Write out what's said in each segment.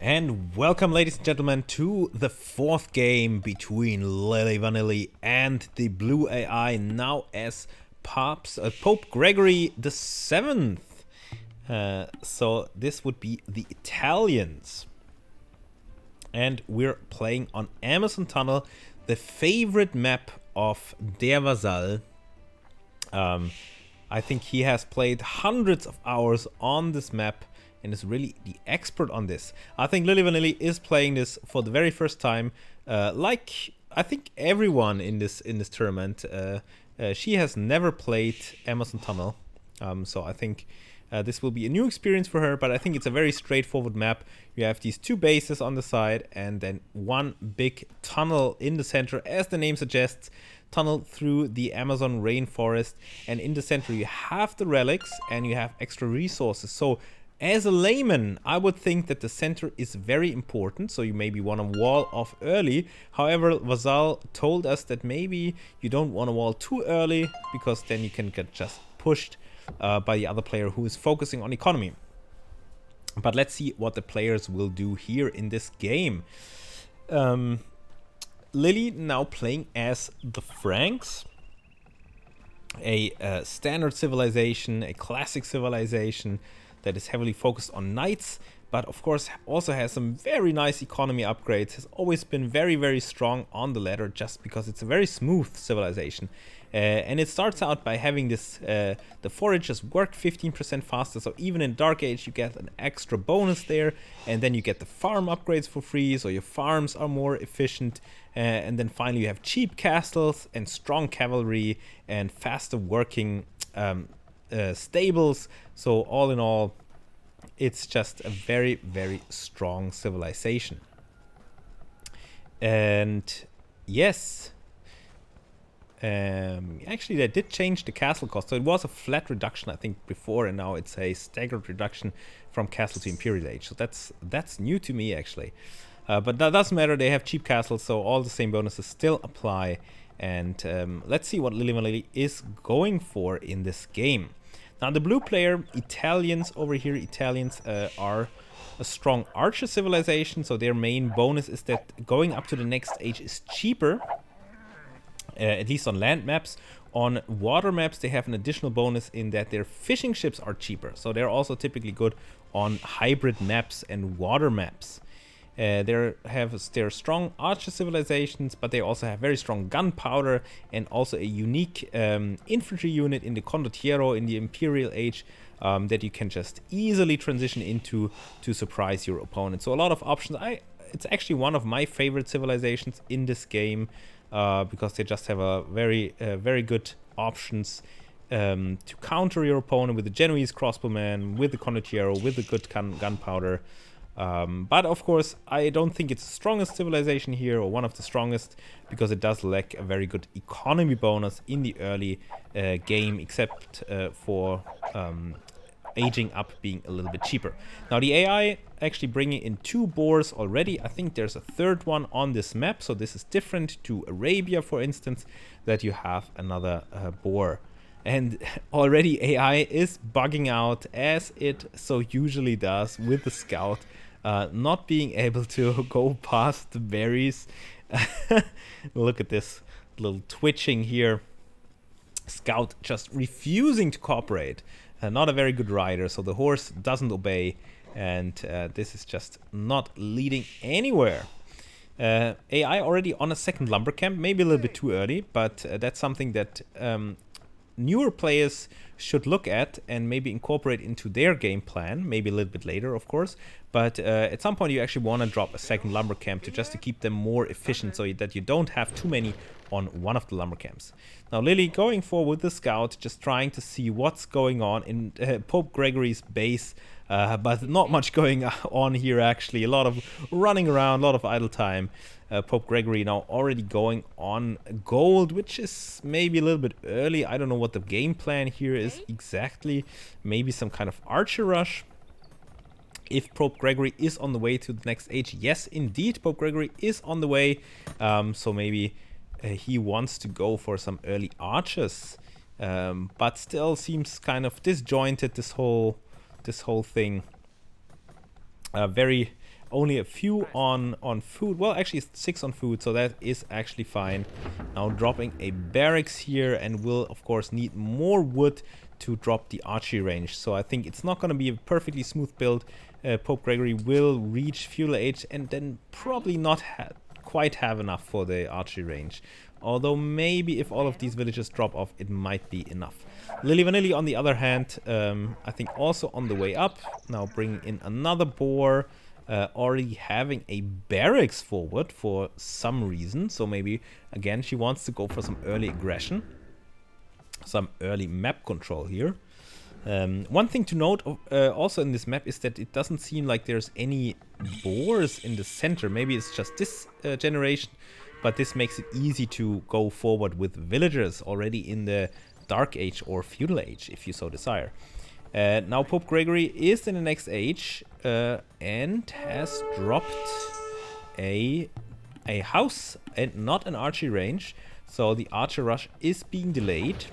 And welcome, ladies and gentlemen, to the fourth game between Lily Vanilli and the Blue AI, now as Pope Gregory the Seventh. So this would be the Italians. And we're playing on Amazon Tunnel, the favorite map of Der Vasall. I think he has played hundreds of hours on this map and is really the expert on this. I think Lily Vanilli is playing this for the very first time. Like I think everyone in this tournament, she has never played Amazon Tunnel, so I think this will be a new experience for her. But I think it's a very straightforward map. You have these two bases on the side, and then one big tunnel in the center, as the name suggests. Tunnel through the Amazon rainforest, and in the center you have the relics and you have extra resources. So as a layman, I would think that the center is very important, so you maybe want to wall off early. However, Vasall told us that maybe you don't want to wall too early, because then you can get just pushed by the other player who is focusing on economy. But let's see what the players will do here in this game. Lily now playing as the Franks, a standard civilization, a classic civilization that is heavily focused on knights, but of course also has some very nice economy upgrades. Has always been very, very strong on the ladder, just because it's a very smooth civilization. And it starts out by having this, the forages work 15% faster, so even in Dark Age you get an extra bonus there, and then you get the farm upgrades for free, so your farms are more efficient, and then finally you have cheap castles and strong cavalry and faster working stables. So all in all, it's just a very, very strong civilization. And yes, actually they did change the castle cost, so it was a flat reduction I think before, and now it's a staggered reduction from castle to imperial age. So that's new to me actually, but that doesn't matter. They have cheap castles, so all the same bonuses still apply. And let's see what Lily Vanilli is going for in this game. Now the blue player, Italians over here, Italians are a strong archer civilization, so their main bonus is that going up to the next age is cheaper. At least on land maps. On water maps they have an additional bonus in that their fishing ships are cheaper, so they're also typically good on hybrid maps and water maps. They're strong archer civilizations, but they also have very strong gunpowder and also a unique infantry unit in the Condottiero in the Imperial Age that you can just easily transition into to surprise your opponent. So a lot of options. It's actually one of my favorite civilizations in this game, because they just have a very good options to counter your opponent with the Genoese crossbowman, with the Condottiero, with the good gunpowder. But of course, I don't think it's the strongest civilization here, or one of the strongest, because it does lack a very good economy bonus in the early game, except for aging up being a little bit cheaper. Now the AI actually bringing in 2 boars already. I think there's a third one on this map, so this is different to Arabia, for instance, that you have another boar. And already AI is bugging out, as it so usually does with the scout, not being able to go past the berries. Look at this little twitching here. Scout just refusing to cooperate. Not a very good rider, so the horse doesn't obey, and this is just not leading anywhere. AI already on a second lumber camp, maybe a little bit too early, but that's something that newer players should look at and maybe incorporate into their game plan, maybe a little bit later, of course. But at some point you actually want to drop a second lumber camp to keep them more efficient, so that you don't have too many on one of the lumber camps. Now Lily going forward with the scout, just trying to see what's going on in Pope Gregory's base, but not much going on here actually. A lot of running around, a lot of idle time. Pope Gregory now already going on gold, which is maybe a little bit early. I don't know what the game plan here is exactly. Maybe some kind of archer rush. If Pope Gregory is on the way to the next age, yes, indeed, Pope Gregory is on the way. So maybe he wants to go for some early archers, but still seems kind of disjointed, this whole thing. Very only a few on food. Well, actually it's 6 on food, so that is actually fine. Now dropping a barracks here, and will of course need more wood to drop the archery range. So I think it's not going to be a perfectly smooth build. Pope Gregory will reach feudal age and then probably not quite have enough for the archery range. Although maybe if all of these villages drop off, it might be enough. Lily Vanilli, on the other hand, I think also on the way up. Now bringing in another boar. Already having a barracks forward for some reason. So maybe, again, she wants to go for some early aggression. Some early map control here. One thing to note also in this map is that it doesn't seem like there's any boars in the center. Maybe it's just this generation. But this makes it easy to go forward with villagers already in the Dark Age or Feudal Age, if you so desire. Now Pope Gregory is in the next age and has dropped a house and not an archery range. So the archer rush is being delayed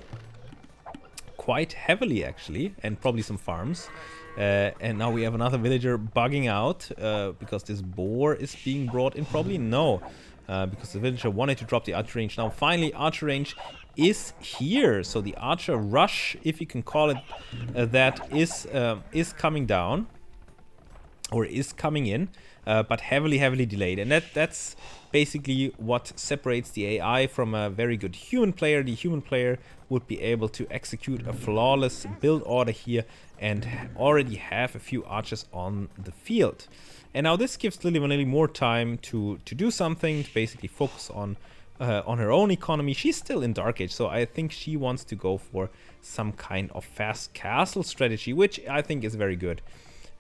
quite heavily actually, and probably some farms. And now we have another villager bugging out because this boar is being brought in. Probably no. Because the villager wanted to drop the archer range. Now finally archer range is here, so the archer rush, if you can call it that, is coming down, or is coming in, but heavily delayed. And that's basically what separates the AI from a very good human player. The human player would be able to execute a flawless build order here and already have a few archers on the field. And now this gives Lily Vanilli more time to do something, to basically focus on her own economy. She's still in Dark Age, so I think she wants to go for some kind of fast castle strategy, which I think is very good.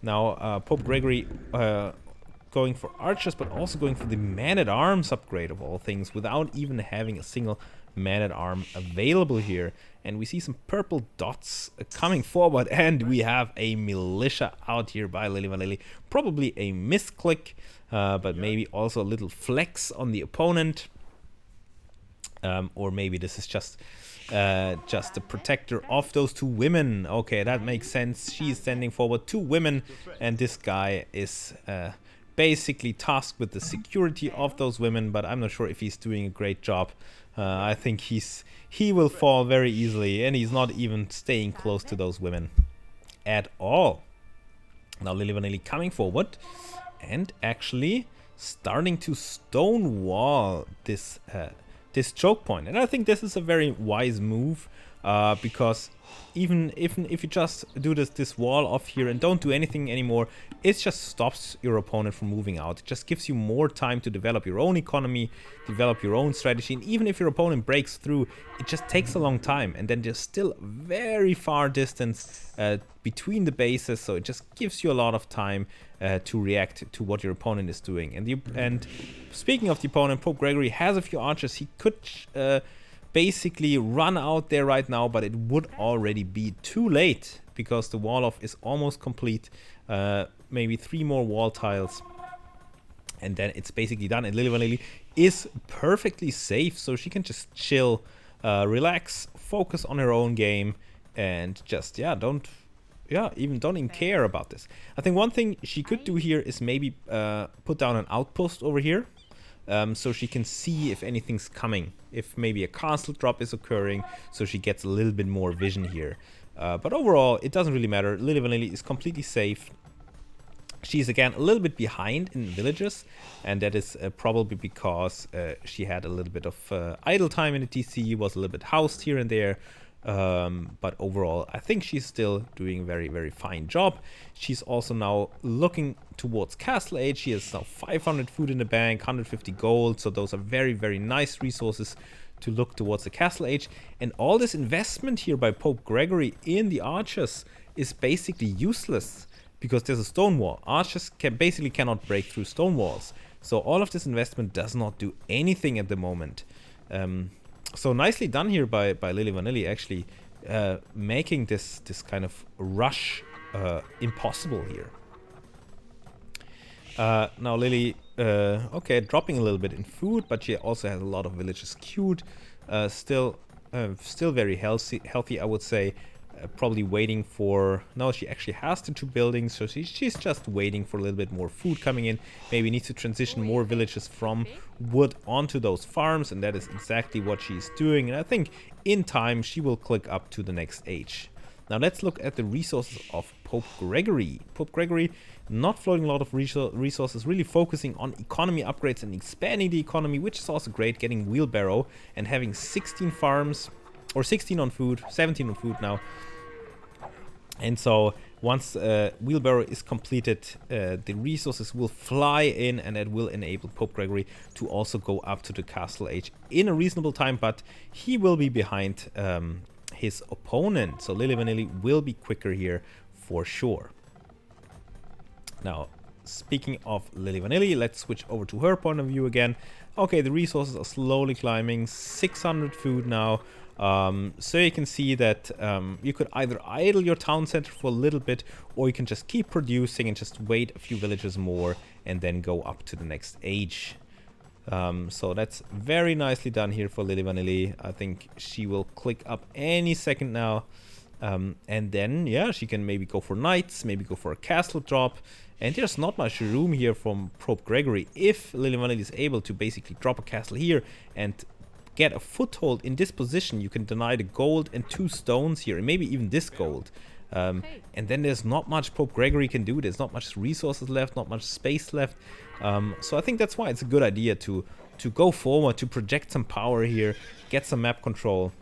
Now Pope Gregory going for archers, but also going for the man-at-arms upgrade of all things, without even having a single man-at-arm available here. And we see some purple dots coming forward, and we have a militia out here by Lily Vanilli. Probably a misclick, but maybe also a little flex on the opponent. Or maybe this is just the protector of those 2 women. Okay, that makes sense. She's sending forward 2 women, and this guy is basically tasked with the security of those women, but I'm not sure if he's doing a great job. I think he will fall very easily, and he's not even staying close to those women at all. Now Lily Vanilli coming forward and actually starting to stonewall this choke point. And I think this is a very wise move, because even if you just do this wall off here and don't do anything anymore, it just stops your opponent from moving out. It just gives you more time to develop your own economy, develop your own strategy. And even if your opponent breaks through, it just takes a long time, and then there's still very far distance between the bases, so it just gives you a lot of time to react to what your opponent is doing. And speaking of the opponent, Pope Gregory has a few archers. He could basically run out there right now, but it would already be too late, because the wall off is almost complete. Maybe 3 more wall tiles, and then it's basically done. And Lily Vanilli is perfectly safe, so she can just chill, relax, focus on her own game, and just don't even care about this. I think one thing she could do here is maybe put down an outpost over here, so she can see if anything's coming, if maybe a castle drop is occurring, so she gets a little bit more vision here. But overall, it doesn't really matter. Lily Vanilli is completely safe. She's again a little bit behind in villages, and that is probably because she had a little bit of idle time in the TC, was a little bit housed here and there. But overall, I think she's still doing a very fine job. She's also now looking towards Castle Age. She has now 500 food in the bank, 150 gold, so those are very nice resources to look towards the Castle Age. And all this investment here by Pope Gregory in the archers is basically useless, because there's a stone wall. Archers cannot break through stone walls, so all of this investment does not do anything at the moment. So nicely done here by Lily Vanilli, actually making this kind of rush impossible here. Now Lily, okay, dropping a little bit in food, but she also has a lot of villages queued. Still very healthy, I would say. probably waiting for... No, she actually has the 2 buildings, so she's just waiting for a little bit more food coming in. Maybe needs to transition more villages from wood onto those farms, and that is exactly what she's doing. And I think in time she will click up to the next age. Now let's look at the resources of Pope Gregory. Pope Gregory not floating a lot of resources, really focusing on economy upgrades and expanding the economy, which is also great, getting wheelbarrow and having 16 farms, or 16 on food, 17 on food now. And so once wheelbarrow is completed, the resources will fly in, and that will enable Pope Gregory to also go up to the castle age in a reasonable time, but he will be behind his opponent. So Lili Vanilli will be quicker here for sure. Now, speaking of Lili Vanilli, let's switch over to her point of view again. Okay, the resources are slowly climbing, 600 food now. So you can see that you could either idle your town center for a little bit, or you can just keep producing and just wait a few villages more and then go up to the next age. So that's very nicely done here for Lili Vanilli. I think she will click up any second now. And then, yeah, she can maybe go for knights, maybe go for a castle drop. And there's not much room here from Pope Gregory. If Lili Vanilli is able to basically drop a castle here and get a foothold in this position, you can deny the gold and 2 stones here, and maybe even this gold. And then there's not much Pope Gregory can do. There's not much resources left, not much space left. So I think that's why it's a good idea to go forward, to project some power here, get some map control.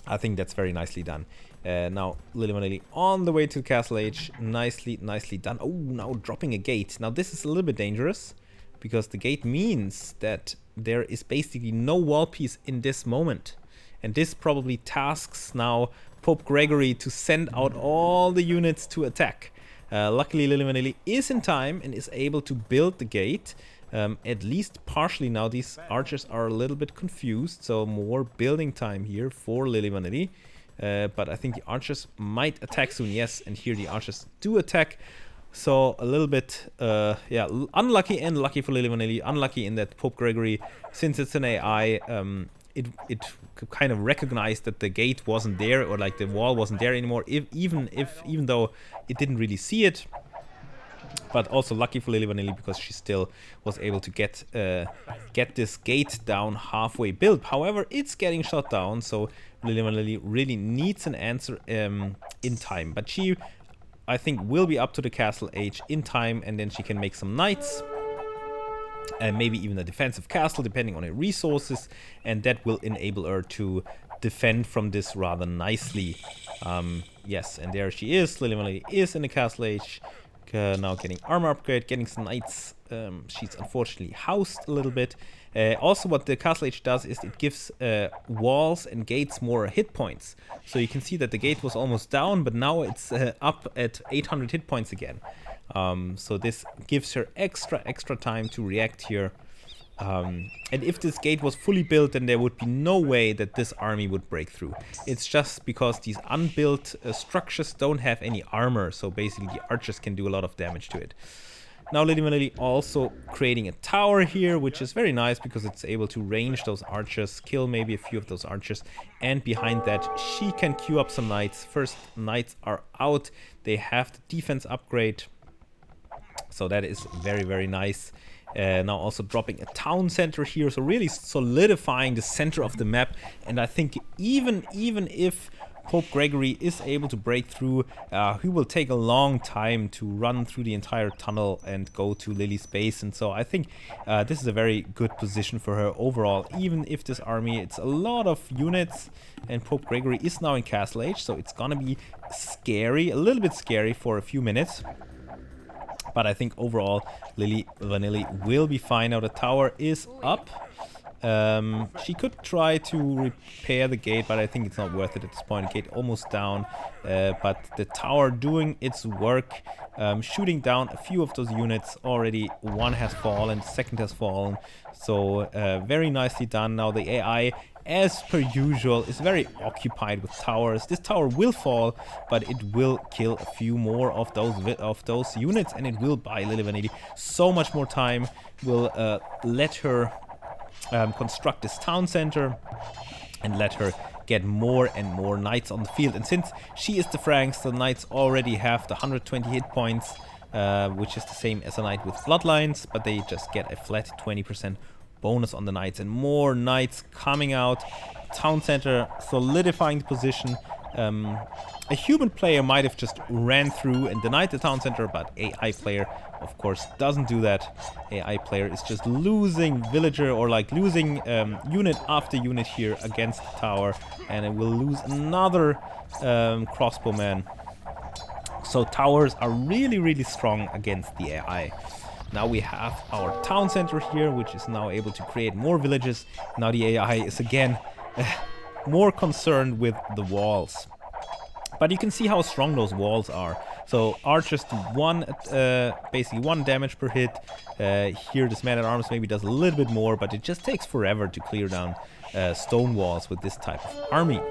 I think that's very nicely done. Now Lili Vanilli on the way to the castle age. Nicely done. Oh, now dropping a gate. Now this is a little bit dangerous, because the gate means that there is basically no wall piece in this moment. And this probably tasks now Pope Gregory to send out all the units to attack. Luckily Lili Vanilli is in time and is able to build the gate. At least partially now. These archers are a little bit confused, so more building time here for Lili Vanilli. But I think the archers might attack soon. Yes, and here the archers do attack. So a little bit, yeah, unlucky and lucky for Lili Vanilli. Unlucky in that Pope Gregory, since it's an AI, it kind of recognized that the gate wasn't there, or like the wall wasn't there anymore. Even though it didn't really see it. But also lucky for Lili Vanilli, because she still was able to get this gate down halfway built. However, it's getting shot down, so Lili Vanilli really needs an answer in time. But she, I think, will be up to the castle age in time, and then she can make some knights. And maybe even a defensive castle, depending on her resources. And that will enable her to defend from this rather nicely. Yes, and there she is. Lili Vanilli is in the castle age. Now getting armor upgrade, getting some knights. She's unfortunately housed a little bit. Also what the castle age does is it gives walls and gates more hit points. So you can see that the gate was almost down, but now it's up at 800 hit points again. So this gives her extra time to react here. And if this gate was fully built, then there would be no way that this army would break through. It's just because these unbuilt structures don't have any armor, so basically the archers can do a lot of damage to it. Now Lili Vanilli also creating a tower here, which is very nice because it's able to range those archers, kill maybe a few of those archers, and behind that she can queue up some knights. First knights are out, they have the defense upgrade, so that is very nice. Now also dropping a town center here, so really solidifying the center of the map. And I think even if Pope Gregory is able to break through, he will take a long time to run through the entire tunnel and go to Lili's base. And so I think this is a very good position for her overall, even if this army, it's a lot of units, and Pope Gregory is now in castle age, so it's gonna be scary, a little bit scary for a few minutes. But I think overall Lili Vanilli will be fine. Now the tower is up. She could try to repair the gate, but I think it's not worth it at this point. Gate almost down, but the tower doing its work, shooting down a few of those units already. One has fallen, second has fallen, so very nicely done. Now the AI, as per usual, is very occupied with towers. This tower will fall, but it will kill a few more of those units, and it will buy Lili Vanilli so much more time. Will let her construct this town center and let her get more and more knights on the field. And since she is the Franks, the knights already have the 120 hit points, which is the same as a knight with bloodlines, but they just get a flat 20% bonus on the knights, and more knights coming out. Town center solidifying the position. A human player might have just ran through and denied the town center, but AI player, of course, doesn't do that. AI player is just losing villager, or like losing unit after unit here against the tower, and it will lose another crossbowman. So towers are really, really strong against the AI. Now we have our town center here, which is now able to create more villages. Now the AI is again more concerned with the walls. But you can see how strong those walls are. So archers do basically 1 damage per hit. Here this man-at-arms maybe does a little bit more, but it just takes forever to clear down stone walls with this type of army.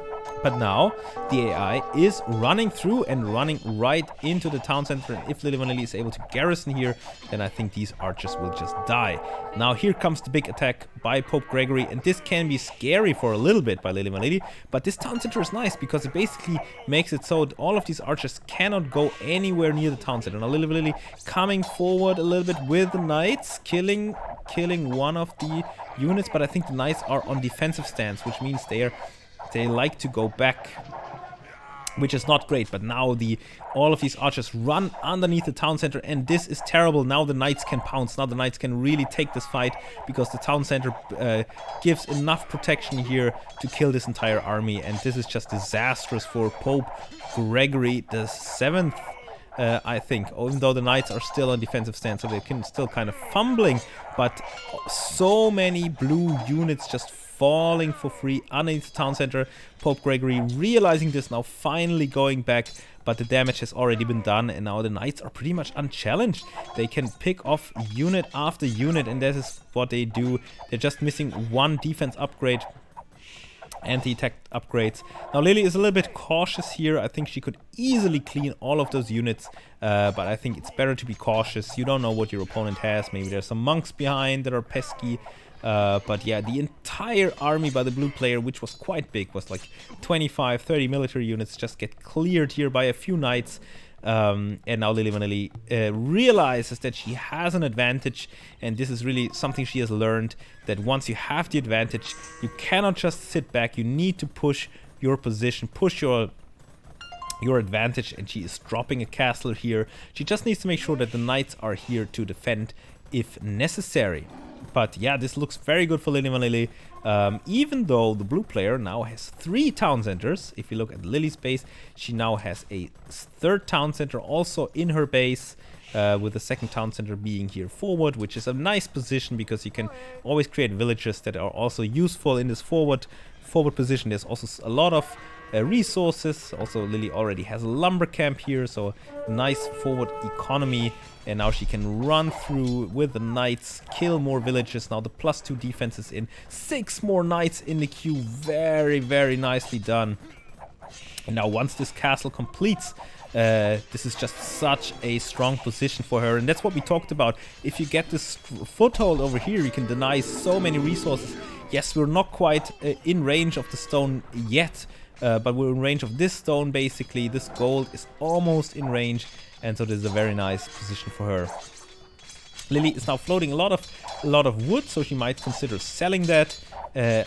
But now the AI is running through and running right into the town center, and if Lili Vanilli is able to garrison here, then I think these archers will just die. Now here comes the big attack by Pope Gregory, and this can be scary for a little bit by Lili Vanilli, but this town center is nice because it basically makes it so all of these archers cannot go anywhere near the town center. Now Lili Vanilli coming forward a little bit with the knights, killing one of the units, but I think the knights are on defensive stance, which means they like to go back, which is not great. But now all of these archers run underneath the town center, and this is terrible. Now the knights can pounce. Now the knights can really take this fight, because the town center gives enough protection here to kill this entire army, and this is just disastrous for Pope Gregory the 7th. I think, even though the knights are still on defensive stance, so they can still kind of fumbling, but so many blue units just falling for free underneath the town center. Pope Gregory realizing this now, finally going back, but the damage has already been done, and now the knights are pretty much unchallenged. They can pick off unit after unit, and this is what they do. They're just missing 1 defense upgrade, anti-attack upgrades. Now Lili is a little bit cautious here. I think she could easily clean all of those units, but I think it's better to be cautious. You don't know what your opponent has. Maybe there's some monks behind that are pesky. But yeah, the entire army by the blue player, which was quite big, was like 25-30 military units, just get cleared here by a few knights. And now Lili Vanilli realizes that she has an advantage, and this is really something she has learned, that once you have the advantage, you cannot just sit back. You need to push your position, push your advantage, and she is dropping a castle here. She just needs to make sure that the knights are here to defend if necessary. But yeah, this looks very good for Lili Vanilli, even though the blue player now has 3 town centers. If you look at Lili's base, she now has a 3rd town center also in her base, with the 2nd town center being here forward, which is a nice position because you can always create villages that are also useful in this forward position. There's also a lot of resources. Also, Lili already has a lumber camp here, so nice forward economy. And now she can run through with the knights, kill more villages. Now the +2 defense is in. 6 more knights in the queue. Very, very nicely done. And now once this castle completes, this is just such a strong position for her. And that's what we talked about. If you get this foothold over here, you can deny so many resources. Yes, we're not quite in range of the stone yet, but we're in range of this stone basically. This gold is almost in range, and so this is a very nice position for her. Lili is now floating a lot of wood, so she might consider selling that.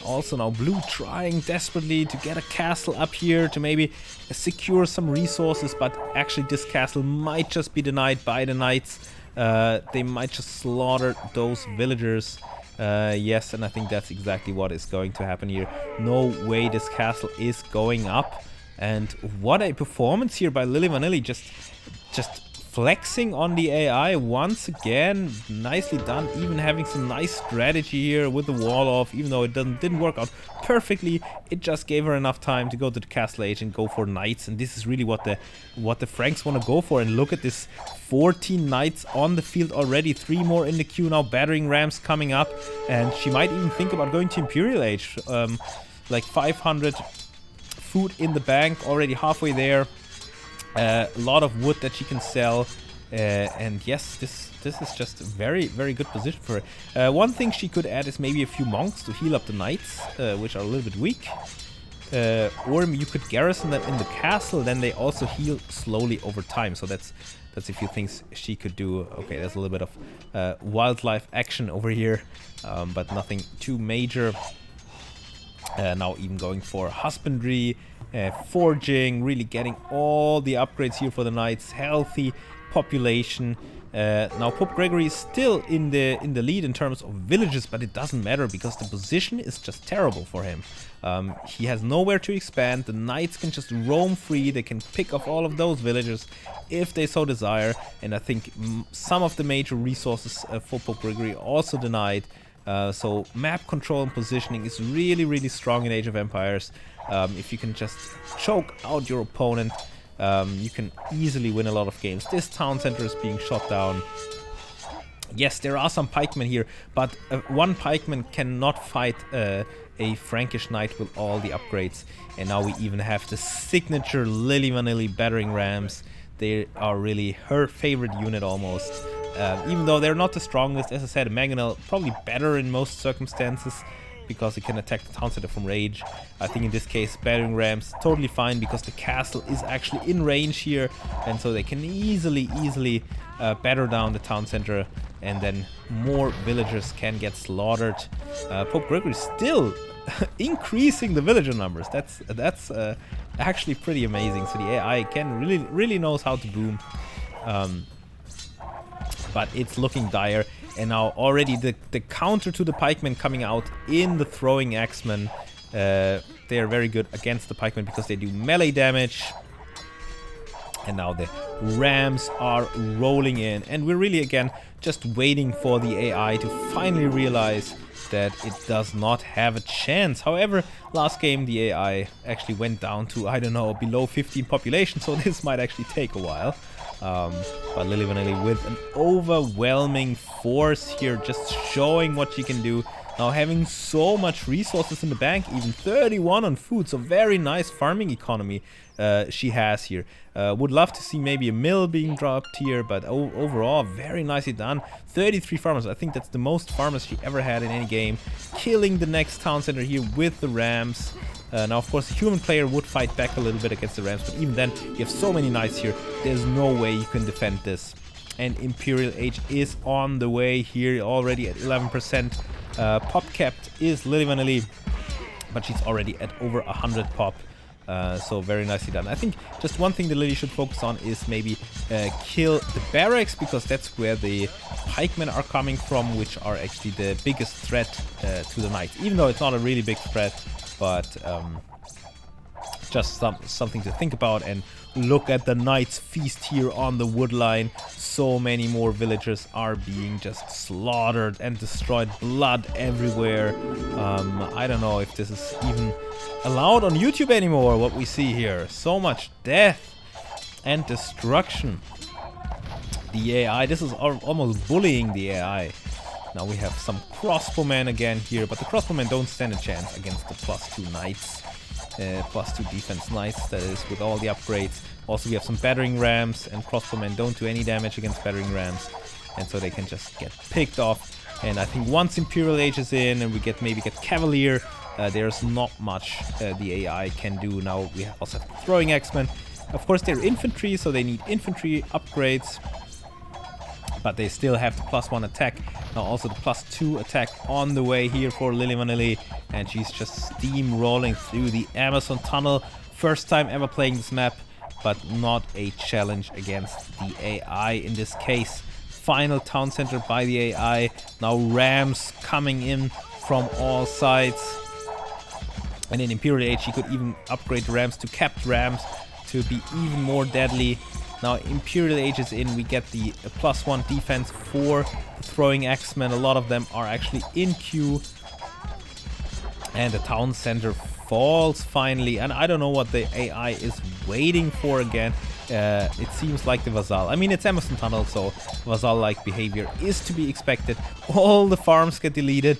Also now blue trying desperately to get a castle up here to maybe secure some resources, but actually this castle might just be denied by the knights. They might just slaughter those villagers. Yes, and I think that's exactly what is going to happen here. No way this castle is going up. And what a performance here by Lili Vanilli, just flexing on the AI once again. Nicely done, even having some nice strategy here with the wall off, even though it didn't work out perfectly. It just gave her enough time to go to the castle age and go for knights, and this is really what the Franks want to go for. And look at this, 14 knights on the field already, 3 more in the queue now, battering rams coming up, and she might even think about going to Imperial Age. Like 500 food in the bank, already halfway there. A lot of wood that she can sell, and yes, this is just a very, very good position for her. One thing she could add is maybe a few monks to heal up the knights, which are a little bit weak. or you could garrison them in the castle, then they also heal slowly over time. So that's a few things she could do. Okay, there's a little bit of wildlife action over here, but nothing too major. Now even going for husbandry, forging, really getting all the upgrades here for the knights, healthy population. Now Pope Gregory is still in the lead in terms of villages, but it doesn't matter because the position is just terrible for him. He has nowhere to expand. The knights can just roam free. They can pick off all of those villages if they so desire. And I think some of the major resources for Pope Gregory also denied. So map control and positioning is really, really strong in Age of Empires. If you can just choke out your opponent, you can easily win a lot of games. This town center is being shot down. Yes, there are some pikemen here, but one pikeman cannot fight a Frankish knight with all the upgrades. And now we even have the signature Lili Vanilli battering rams. They are really her favorite unit almost. Even though they're not the strongest, as I said, Mangonel probably better in most circumstances because it can attack the town center from range. I think in this case battering rams totally fine because the castle is actually in range here, and so they can easily batter down the town center, and then more villagers can get slaughtered. Pope Gregory still increasing the villager numbers. That's actually pretty amazing. So the AI can really knows how to boom. But it's looking dire, and now already the counter to the pikemen coming out in the throwing axemen. They are very good against the pikemen because they do melee damage. And now the rams are rolling in, and we're really again just waiting for the AI to finally realize that it does not have a chance. However, last game the AI actually went down to, I don't know, below 15 population, so this might actually take a while. But Lili Vanilli with an overwhelming force here, just showing what she can do. Now having so much resources in the bank, even 31 on food, so very nice farming economy she has here. Would love to see maybe a mill being dropped here, but overall very nicely done. 33 farmers, I think that's the most farmers she ever had in any game. Killing the next town center here with the rams. Now of course a human player would fight back a little bit against the rams, but even then you have so many knights here, there's no way you can defend this. And Imperial Age is on the way here already at 11%. Pop capped is Lili Vanilli, but she's already at over 100 pop. So very nicely done. I think just one thing that Lili should focus on is maybe kill the barracks, because that's where the pikemen are coming from, which are actually the biggest threat to the knights. Even though it's not a really big threat, but just something to think about. And look at the knights feast here on the wood line. So many more villagers are being just slaughtered and destroyed. Blood everywhere. I don't know if this is even allowed on YouTube anymore, what we see here. So much death and destruction. The AI, this is almost bullying the AI. Now we have some crossbowmen again here, but the crossbowmen don't stand a chance against the +2 knights. +2 defense knights, that is, with all the upgrades. Also we have some battering rams, and crossbowmen don't do any damage against battering rams, and so they can just get picked off. And I think once Imperial Age is in and we maybe get Cavalier, there's not much the AI can do. Now we also have throwing axemen. Of course they're infantry, so they need infantry upgrades, but they still have the +1 attack. Now also the +2 attack on the way here for Lili Vanilli, and she's just steamrolling through the Amazon tunnel. First time ever playing this map, but not a challenge against the AI in this case. Final town center by the AI. Now rams coming in from all sides. And in Imperial Age you could even upgrade the rams to capped rams to be even more deadly. Now Imperial Age is in, we get the +1 defense for the throwing axemen. A lot of them are actually in queue. And the town center falls finally. And I don't know what the AI is waiting for again. It seems like the Vassal. I mean, it's Amazon Tunnel, so Vassal-like behavior is to be expected. All the farms get deleted.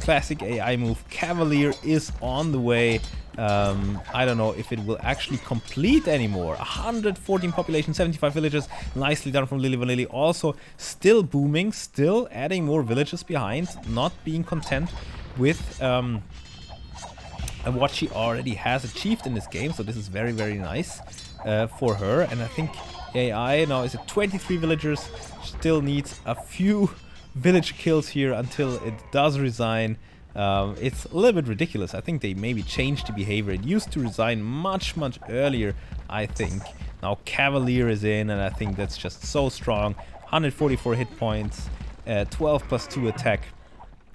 Classic AI move. Cavalier is on the way. I don't know if it will actually complete anymore. 114 population, 75 villages. Nicely done from Lili Vanilli. Also still booming, still adding more villages behind, not being content with and what she already has achieved in this game. So this is very, very nice for her. And I think AI now is at 23 villagers. Still needs a few village kills here until it does resign. It's a little bit ridiculous. I think they maybe changed the behavior. It used to resign much, much earlier, I think. Now Cavalier is in, and I think that's just so strong. 144 hit points, 12 plus 2 attack.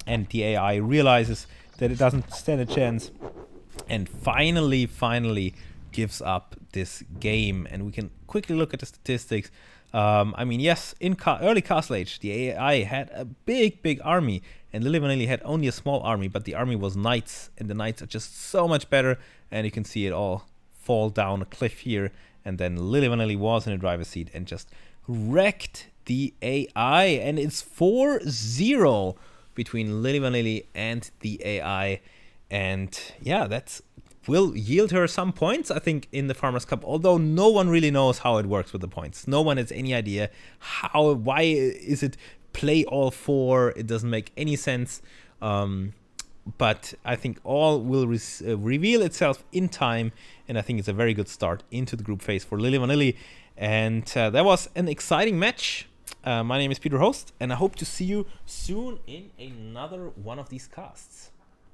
And the AI realizes that it doesn't stand a chance and finally gives up this game. And we can quickly look at the statistics. I mean, yes, in early Castle Age, the AI had a big army, and Lili Vanilli had only a small army, but the army was knights, and the knights are just so much better, and you can see it all fall down a cliff here, and then Lili Vanilli was in the driver's seat and just wrecked the AI, and it's 4-0 between Lili Vanilli and the AI, and yeah, that's will yield her some points, I think, in the Farmers Cup, although no one really knows how it works with the points. No one has any idea why is it play all 4, it doesn't make any sense, but I think all will reveal itself in time, and I think it's a very good start into the group phase for Lili Vanilli, and that was an exciting match. My name is Peter Host, and I hope to see you soon in another one of these casts.